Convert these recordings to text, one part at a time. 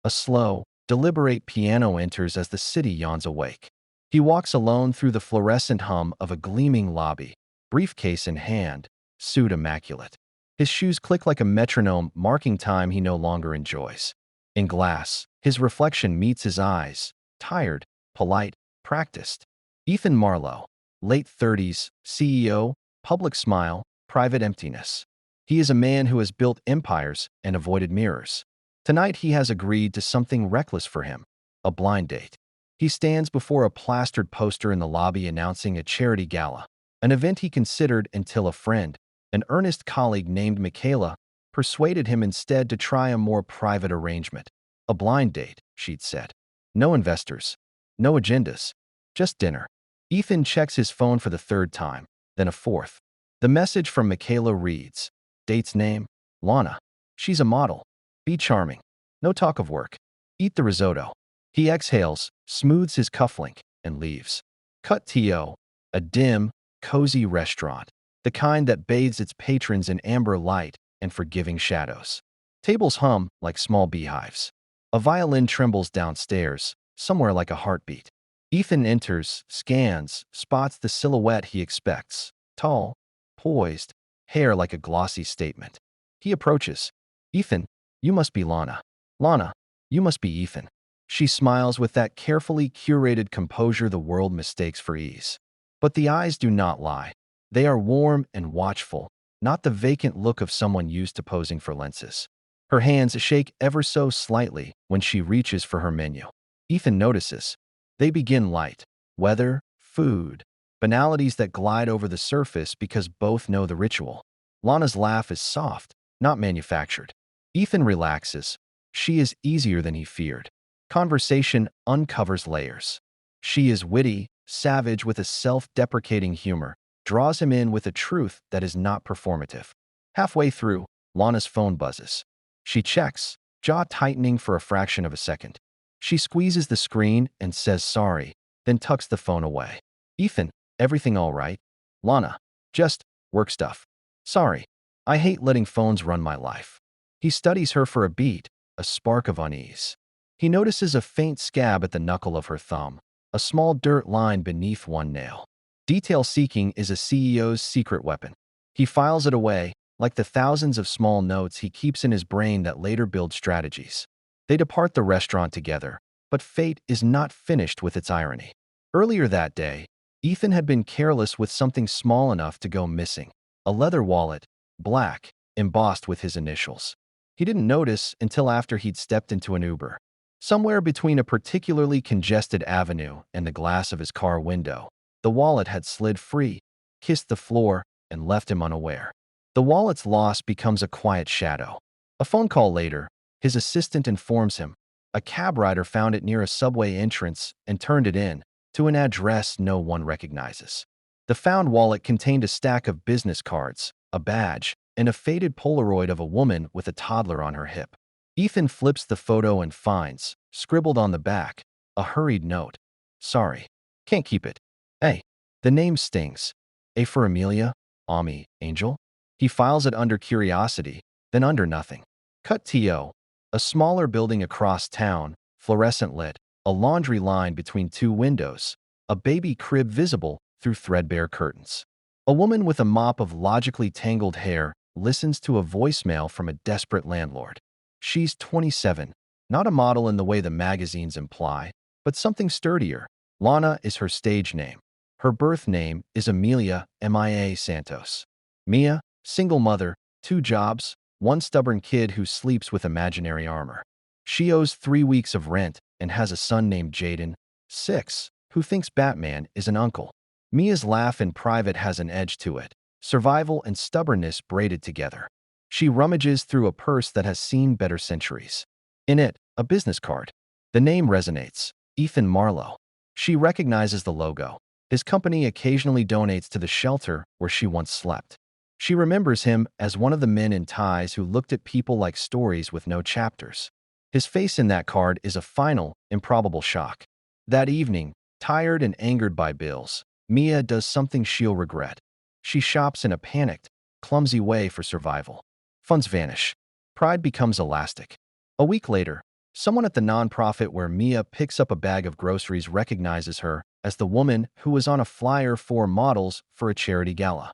A slow, deliberate piano enters as the city yawns awake. He walks alone through the fluorescent hum of a gleaming lobby, briefcase in hand, suit immaculate. His shoes click like a metronome, marking time he no longer enjoys. In glass, his reflection meets his eyes, tired, polite, practiced. Ethan Marlowe, late 30s, CEO, public smile, private emptiness. He is a man who has built empires and avoided mirrors. Tonight he has agreed to something reckless for him, a blind date. He stands before a plastered poster in the lobby announcing a charity gala, an event he considered until a friend, an earnest colleague named Michaela, persuaded him instead to try a more private arrangement. A blind date, she'd said. No investors, no agendas, just dinner. Ethan checks his phone for the third time, then a fourth. The message from Michaela reads, date's name, Lana. She's a model. Be charming. No talk of work. Eat the risotto. He exhales, smooths his cufflink, and leaves. Cut to a dim, cozy restaurant, the kind that bathes its patrons in amber light and forgiving shadows. Tables hum like small beehives. A violin trembles downstairs, somewhere like a heartbeat. Ethan enters, scans, spots the silhouette he expects. Tall, poised, hair like a glossy statement. He approaches. Ethan, you must be Lana. Lana, you must be Ethan. She smiles with that carefully curated composure the world mistakes for ease. But the eyes do not lie. They are warm and watchful, not the vacant look of someone used to posing for lenses. Her hands shake ever so slightly when she reaches for her menu. Ethan notices. They begin light. Weather, food, banalities that glide over the surface because both know the ritual. Lana's laugh is soft, not manufactured. Ethan relaxes. She is easier than he feared. Conversation uncovers layers. She is witty, savage with a self-deprecating humor, draws him in with a truth that is not performative. Halfway through, Lana's phone buzzes. She checks, jaw tightening for a fraction of a second. She squeezes the screen and says sorry, then tucks the phone away. Ethan, everything all right? Lana, just work stuff. Sorry, I hate letting phones run my life. He studies her for a beat, a spark of unease. He notices a faint scab at the knuckle of her thumb, a small dirt line beneath one nail. Detail-seeking is a CEO's secret weapon. He files it away, like the thousands of small notes he keeps in his brain that later build strategies. They depart the restaurant together, but fate is not finished with its irony. Earlier that day, Ethan had been careless with something small enough to go missing. A leather wallet, black, embossed with his initials. He didn't notice until after he'd stepped into an Uber. Somewhere between a particularly congested avenue and the glass of his car window, the wallet had slid free, kissed the floor, and left him unaware. The wallet's loss becomes a quiet shadow. A phone call later, his assistant informs him. A cab rider found it near a subway entrance and turned it in, to an address no one recognizes. The found wallet contained a stack of business cards, a badge, and a faded Polaroid of a woman with a toddler on her hip. Ethan flips the photo and finds, scribbled on the back, a hurried note. Sorry, can't keep it. A. The name stings. A for Amelia, Ami, Angel. He files it under curiosity, then under nothing. Cut to a smaller building across town, fluorescent lit, a laundry line between two windows, a baby crib visible through threadbare curtains. A woman with a mop of logically tangled hair listens to a voicemail from a desperate landlord. She's 27, not a model in the way the magazines imply, but something sturdier. Lana is her stage name. Her birth name is Amelia Mia Santos. Mia, single mother, 2 jobs, 1 stubborn kid who sleeps with imaginary armor. She owes 3 weeks of rent and has a son named Jaden, 6, who thinks Batman is an uncle. Mia's laugh in private has an edge to it, survival and stubbornness braided together. She rummages through a purse that has seen better centuries. In it, a business card. The name resonates, Ethan Marlowe. She recognizes the logo. His company occasionally donates to the shelter where she once slept. She remembers him as one of the men in ties who looked at people like stories with no chapters. His face in that card is a final, improbable shock. That evening, tired and angered by bills, Mia does something she'll regret. She shops in a panicked, clumsy way for survival. Funds vanish. Pride becomes elastic. A week later, Someone at the nonprofit where Mia picks up a bag of groceries recognizes her as the woman who was on a flyer for models for a charity gala.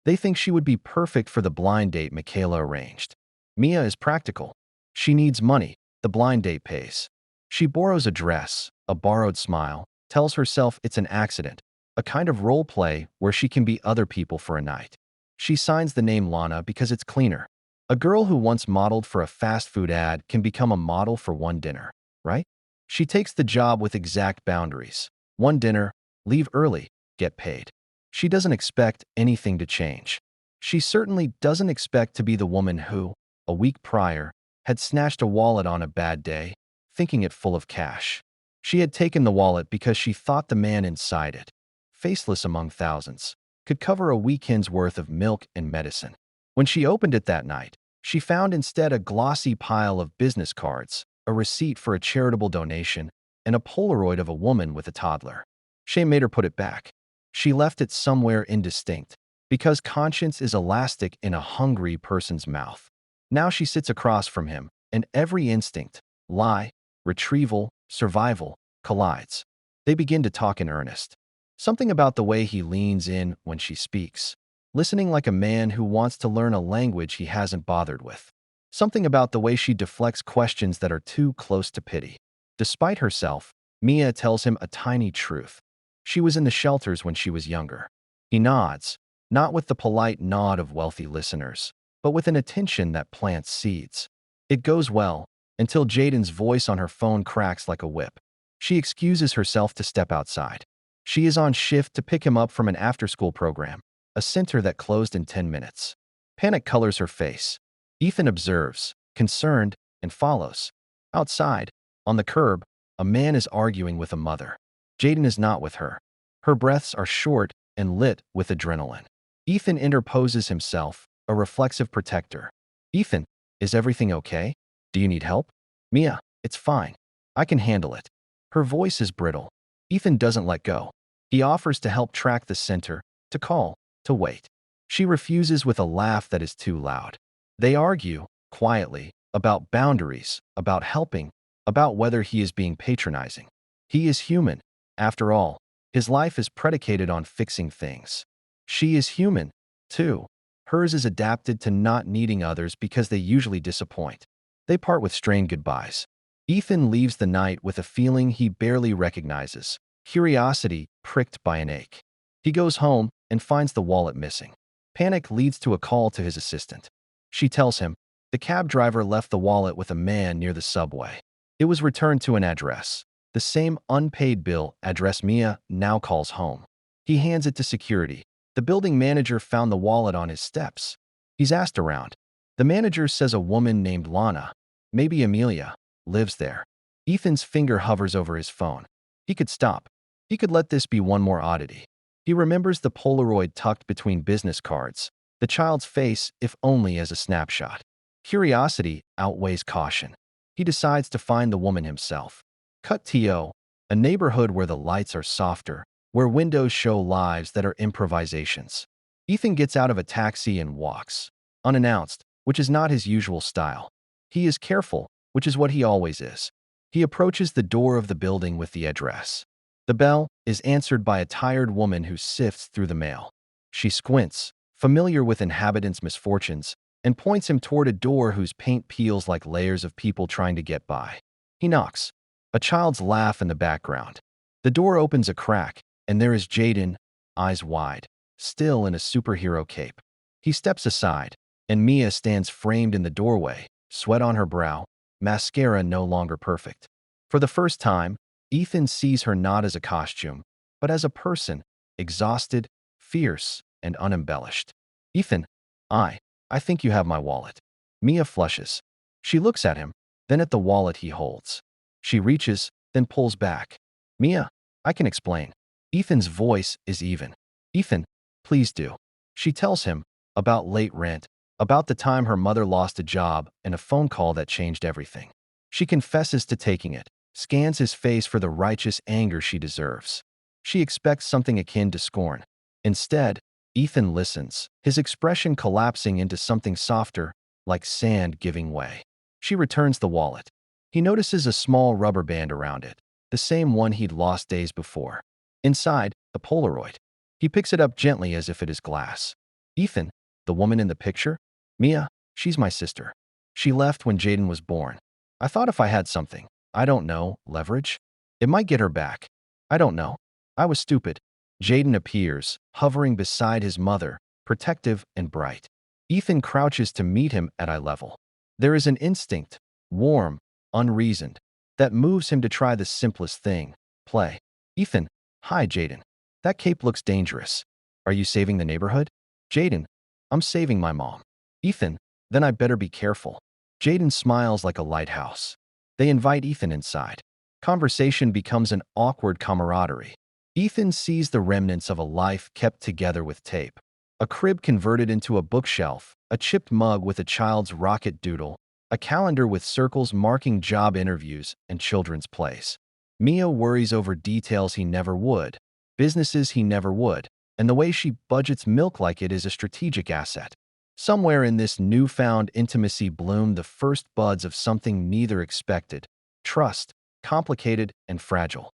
They think she would be perfect for the blind date Michaela arranged. Mia is practical. She needs money. The blind date pays. She borrows a dress, a borrowed smile, tells herself it's an accident, a kind of role play where she can be other people for a night. She signs the name Lana because it's cleaner. A girl who once modeled for a fast food ad can become a model for one dinner, right? She takes the job with exact boundaries. One dinner, leave early, get paid. She doesn't expect anything to change. She certainly doesn't expect to be the woman who, a week prior, had snatched a wallet on a bad day, thinking it full of cash. She had taken the wallet because she thought the man inside it, faceless among thousands, could cover a weekend's worth of milk and medicine. When she opened it that night, she found instead a glossy pile of business cards, a receipt for a charitable donation, and a Polaroid of a woman with a toddler. Shame made her put it back. She left it somewhere indistinct, because conscience is elastic in a hungry person's mouth. Now she sits across from him, and every instinct, lie, retrieval, survival, collides. They begin to talk in earnest. Something about the way he leans in when she speaks, listening like a man who wants to learn a language he hasn't bothered with. Something about the way she deflects questions that are too close to pity. Despite herself, Mia tells him a tiny truth. She was in the shelters when she was younger. He nods, not with the polite nod of wealthy listeners, but with an attention that plants seeds. It goes well, until Jaden's voice on her phone cracks like a whip. She excuses herself to step outside. She is on shift to pick him up from an after-school program, a center that closed in 10 minutes. Panic colors her face. Ethan observes, concerned, and follows. Outside, on the curb, a man is arguing with a mother. Jaden is not with her. Her breaths are short and lit with adrenaline. Ethan interposes himself, a reflexive protector. Ethan, is everything okay? Do you need help? Mia, it's fine. I can handle it. Her voice is brittle. Ethan doesn't let go. He offers to help track the center, to call, to wait. She refuses with a laugh that is too loud. They argue, quietly, about boundaries, about helping, about whether he is being patronizing. He is human. After all, his life is predicated on fixing things. She is human, too. Hers is adapted to not needing others because they usually disappoint. They part with strained goodbyes. Ethan leaves the night with a feeling he barely recognizes, curiosity pricked by an ache. He goes home and finds the wallet missing. Panic leads to a call to his assistant. She tells him, the cab driver left the wallet with a man near the subway. It was returned to an address, the same unpaid bill address Mia now calls home. He hands it to security. The building manager found the wallet on his steps. He's asked around. The manager says a woman named Lana, maybe Amelia, lives there. Ethan's finger hovers over his phone. He could stop. He could let this be one more oddity. He remembers the Polaroid tucked between business cards, the child's face if only as a snapshot. Curiosity outweighs caution. He decides to find the woman himself. Cut to a neighborhood where the lights are softer, where windows show lives that are improvisations. Ethan gets out of a taxi and walks, unannounced, which is not his usual style. He is careful, which is what he always is. He approaches the door of the building with the address. The bell is answered by a tired woman who sifts through the mail. She squints, familiar with inhabitants' misfortunes, and points him toward a door whose paint peels like layers of people trying to get by. He knocks. A child's laugh in the background. The door opens a crack, and there is Jaden, eyes wide, still in a superhero cape. He steps aside, and Mia stands framed in the doorway, sweat on her brow, mascara no longer perfect. For the first time, Ethan sees her not as a costume, but as a person, exhausted, fierce, and unembellished. Ethan, I think you have my wallet. Mia flushes. She looks at him, then at the wallet he holds. She reaches, then pulls back. Mia, I can explain. Ethan's voice is even. Ethan, please do. She tells him about late rent, about the time her mother lost a job and a phone call that changed everything. She confesses to taking it, scans his face for the righteous anger she deserves. She expects something akin to scorn. Instead, Ethan listens, his expression collapsing into something softer, like sand giving way. She returns the wallet. He notices a small rubber band around it, the same one he'd lost days before. Inside, a Polaroid. He picks it up gently as if it is glass. Ethan, the woman in the picture? Mia, she's my sister. She left when Jaden was born. I thought if I had something, I don't know, leverage, it might get her back. I don't know. I was stupid. Jaden appears, hovering beside his mother, protective and bright. Ethan crouches to meet him at eye level. There is an instinct, warm, unreasoned, that moves him to try the simplest thing, play. Ethan, hi Jaden. That cape looks dangerous. Are you saving the neighborhood? Jaden, I'm saving my mom. Ethan, then I better be careful. Jaden smiles like a lighthouse. They invite Ethan inside. Conversation becomes an awkward camaraderie. Ethan sees the remnants of a life kept together with tape. A crib converted into a bookshelf, a chipped mug with a child's rocket doodle, a calendar with circles marking job interviews and children's plays. Mia worries over details he never would, businesses he never would, and the way she budgets milk like it is a strategic asset. Somewhere in this newfound intimacy bloom the first buds of something neither expected: trust, complicated and fragile.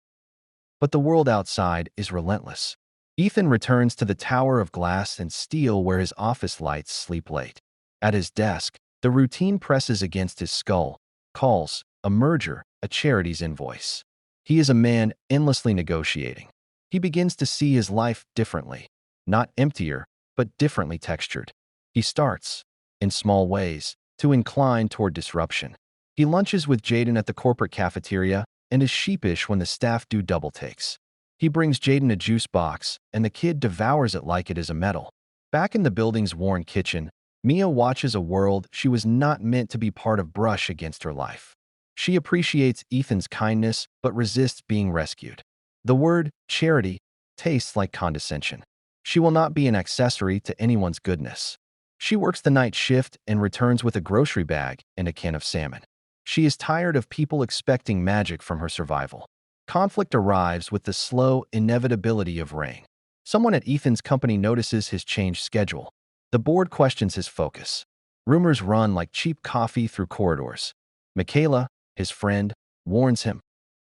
But the world outside is relentless. Ethan returns to the tower of glass and steel where his office lights sleep late. At his desk, the routine presses against his skull: calls, a merger, a charity's invoice. He is a man endlessly negotiating. He begins to see his life differently, not emptier, but differently textured. He starts, in small ways, to incline toward disruption. He lunches with Jaden at the corporate cafeteria and is sheepish when the staff do double takes. He brings Jaden a juice box, and the kid devours it like it is a medal. Back in the building's worn kitchen, Mia watches a world she was not meant to be part of brush against her life. She appreciates Ethan's kindness but resists being rescued. The word charity tastes like condescension. She will not be an accessory to anyone's goodness. She works the night shift and returns with a grocery bag and a can of salmon. She is tired of people expecting magic from her survival. Conflict arrives with the slow inevitability of rain. Someone at Ethan's company notices his changed schedule. The board questions his focus. Rumors run like cheap coffee through corridors. Michaela, his friend, warns him,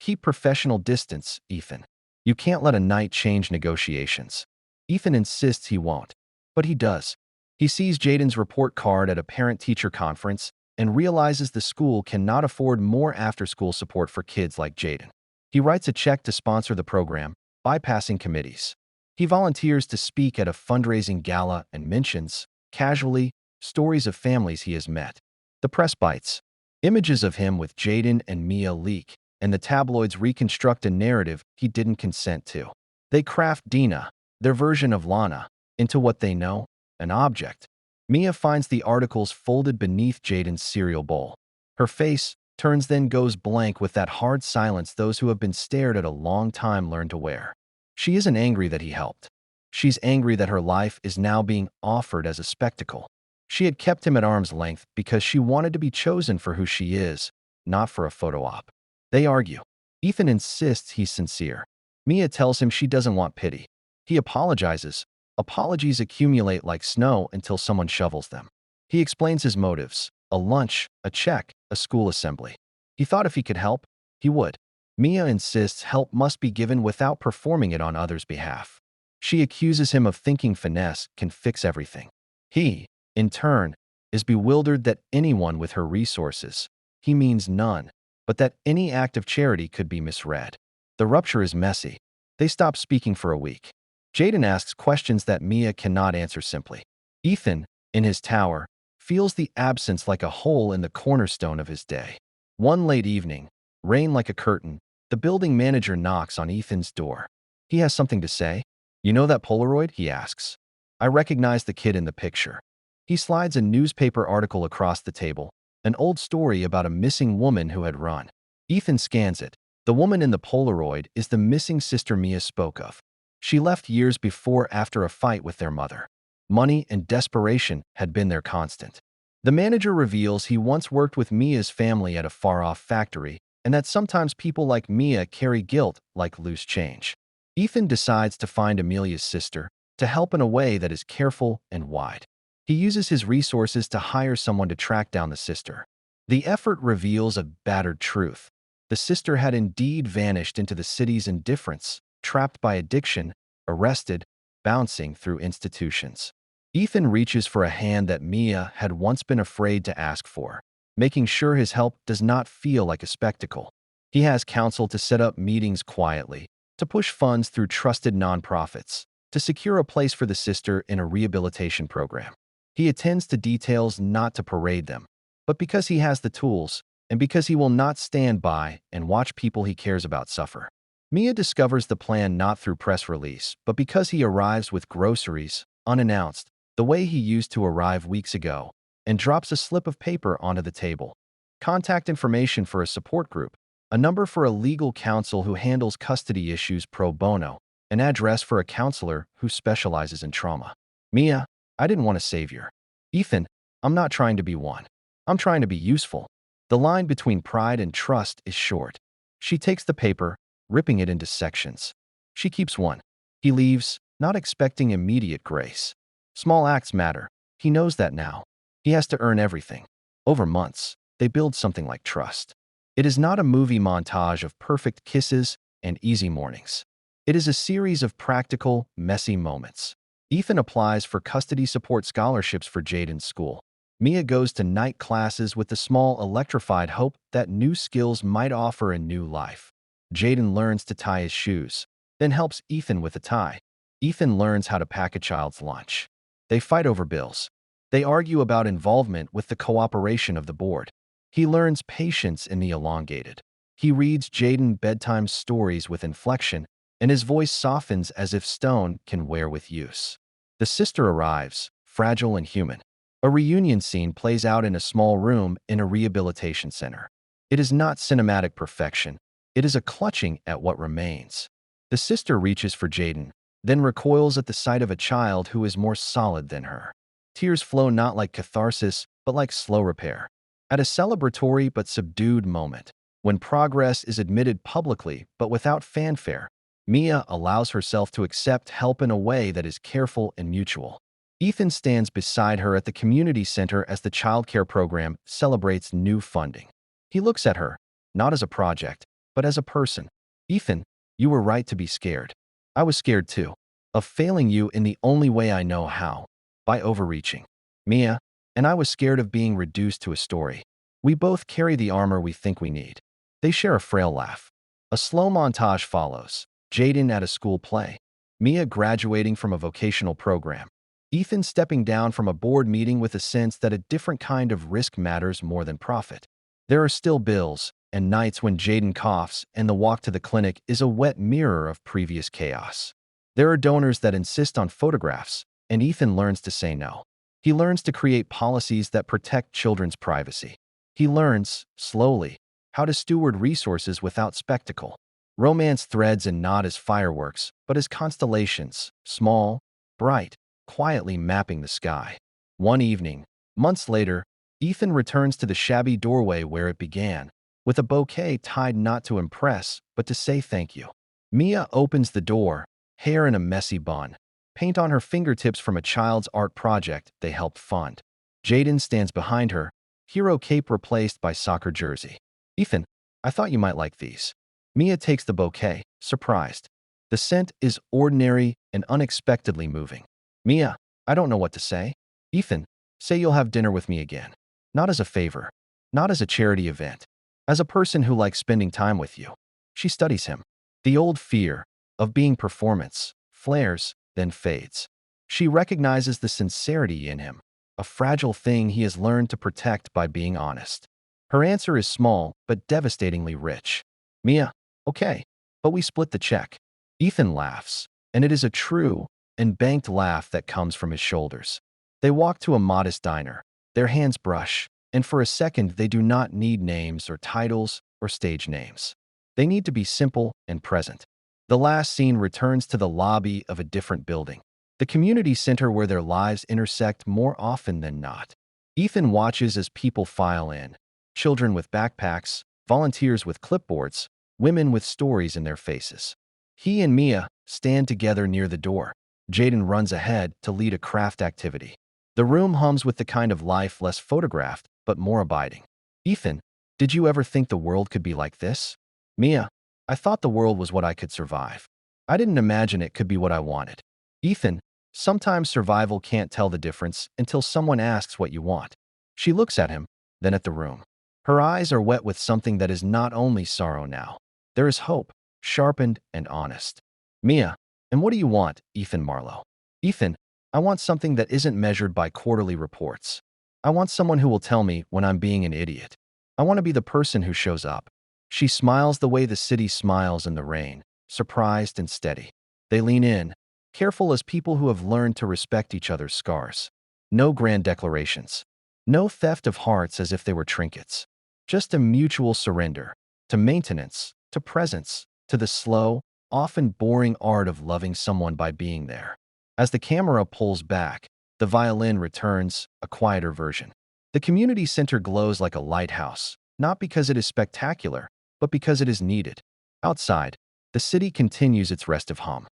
"Keep professional distance, Ethan. You can't let a night change negotiations." Ethan insists he won't, but he does. He sees Jaden's report card at a parent-teacher conference and realizes the school cannot afford more after-school support for kids like Jaden. He writes a check to sponsor the program, bypassing committees. He volunteers to speak at a fundraising gala and mentions, casually, stories of families he has met. The press bites. Images of him with Jaden and Mia leak, and the tabloids reconstruct a narrative he didn't consent to. They craft Dina, their version of Lana, into what they know: an object. Mia finds the articles folded beneath Jaden's cereal bowl. Her face turns then goes blank with that hard silence those who have been stared at a long time learn to wear. She isn't angry that he helped. She's angry that her life is now being offered as a spectacle. She had kept him at arm's length because she wanted to be chosen for who she is, not for a photo op. They argue. Ethan insists he's sincere. Mia tells him she doesn't want pity. He apologizes. Apologies accumulate like snow until someone shovels them. He explains his motives: a lunch, a check, a school assembly. He thought if he could help, he would. Mia insists help must be given without performing it on others' behalf. She accuses him of thinking finesse can fix everything. He, in turn, is bewildered that anyone with her resources, he means none, but that any act of charity could be misread. The rupture is messy. They stop speaking for a week. Jaden asks questions that Mia cannot answer simply. Ethan, in his tower, feels the absence like a hole in the cornerstone of his day. One late evening, rain like a curtain, the building manager knocks on Ethan's door. He has something to say. "You know that Polaroid?" he asks. I recognize the kid in the picture. He slides a newspaper article across the table, an old story about a missing woman who had run. Ethan scans it. The woman in the Polaroid is the missing sister Mia spoke of. She left years before after a fight with their mother. Money and desperation had been their constant. The manager reveals he once worked with Mia's family at a far-off factory, and that sometimes people like Mia carry guilt like loose change. Ethan decides to find Amelia's sister, to help in a way that is careful and wide. He uses his resources to hire someone to track down the sister. The effort reveals a battered truth. The sister had indeed vanished into the city's indifference, trapped by addiction, arrested, bouncing through institutions. Ethan reaches for a hand that Mia had once been afraid to ask for, making sure his help does not feel like a spectacle. He has counsel to set up meetings quietly, to push funds through trusted nonprofits, to secure a place for the sister in a rehabilitation program. He attends to details not to parade them, but because he has the tools, and because he will not stand by and watch people he cares about suffer. Mia discovers the plan not through press release, but because he arrives with groceries, unannounced, the way he used to arrive weeks ago, and drops a slip of paper onto the table. Contact information for a support group, a number for a legal counsel who handles custody issues pro bono, an address for a counselor who specializes in trauma. Mia, I didn't want a savior. Ethan, I'm not trying to be one. I'm trying to be useful. The line between pride and trust is short. She takes the paper, ripping it into sections. She keeps one. He leaves, not expecting immediate grace. Small acts matter. He knows that now. He has to earn everything. Over months, they build something like trust. It is not a movie montage of perfect kisses and easy mornings. It is a series of practical, messy moments. Ethan applies for custody support scholarships for Jaden's school. Mia goes to night classes with the small electrified hope that new skills might offer a new life. Jaden learns to tie his shoes, then helps Ethan with a tie. Ethan learns how to pack a child's lunch. They fight over bills. They argue about involvement with the cooperation of the board. He learns patience in the elongated. He reads Jaden bedtime stories with inflection, and his voice softens as if stone can wear with use. The sister arrives, fragile and human. A reunion scene plays out in a small room in a rehabilitation center. It is not cinematic perfection. It is a clutching at what remains. The sister reaches for Jaden, then recoils at the sight of a child who is more solid than her. Tears flow not like catharsis, but like slow repair. At a celebratory but subdued moment, when progress is admitted publicly but without fanfare, Mia allows herself to accept help in a way that is careful and mutual. Ethan stands beside her at the community center as the childcare program celebrates new funding. He looks at her, not as a project, but as a person. Ethan, you were right to be scared. I was scared too, of failing you in the only way I know how, by overreaching. Mia, and I was scared of being reduced to a story. We both carry the armor we think we need. They share a frail laugh. A slow montage follows. Jaden at a school play. Mia graduating from a vocational program. Ethan stepping down from a board meeting with a sense that a different kind of risk matters more than profit. There are still bills, and nights when Jaden coughs and the walk to the clinic is a wet mirror of previous chaos. There are donors that insist on photographs, and Ethan learns to say no. He learns to create policies that protect children's privacy. He learns, slowly, how to steward resources without spectacle. Romance threads and not as fireworks, but as constellations, small, bright, quietly mapping the sky. One evening, months later, Ethan returns to the shabby doorway where it began, with a bouquet tied not to impress, but to say thank you. Mia opens the door, hair in a messy bun, paint on her fingertips from a child's art project they helped fund. Jaden stands behind her, hero cape replaced by soccer jersey. Ethan, I thought you might like these. Mia takes the bouquet, surprised. The scent is ordinary and unexpectedly moving. Mia, I don't know what to say. Ethan, say you'll have dinner with me again. Not as a favor, not as a charity event, as a person who likes spending time with you. She studies him. The old fear of being performance flares, then fades. She recognizes the sincerity in him, a fragile thing he has learned to protect by being honest. Her answer is small, but devastatingly rich. Mia, okay, but we split the check. Ethan laughs, and it is a true and banked laugh that comes from his shoulders. They walk to a modest diner. Their hands brush, and for a second they do not need names or titles or stage names. They need to be simple and present. The last scene returns to the lobby of a different building, the community center where their lives intersect more often than not. Ethan watches as people file in, children with backpacks, volunteers with clipboards, women with stories in their faces. He and Mia stand together near the door. Jaden runs ahead to lead a craft activity. The room hums with the kind of life less photographed, but more abiding. Ethan, did you ever think the world could be like this? Mia, I thought the world was what I could survive. I didn't imagine it could be what I wanted. Ethan, sometimes survival can't tell the difference until someone asks what you want. She looks at him, then at the room. Her eyes are wet with something that is not only sorrow now. There is hope, sharpened and honest. Mia, and what do you want, Ethan Marlowe? Ethan, I want something that isn't measured by quarterly reports. I want someone who will tell me when I'm being an idiot. I want to be the person who shows up. She smiles the way the city smiles in the rain, surprised and steady. They lean in, careful as people who have learned to respect each other's scars. No grand declarations. No theft of hearts as if they were trinkets. Just a mutual surrender to maintenance, to presence, to the slow, often boring art of loving someone by being there. As the camera pulls back, the violin returns, a quieter version. The community center glows like a lighthouse, not because it is spectacular, but because it is needed. Outside, the city continues its restive hum.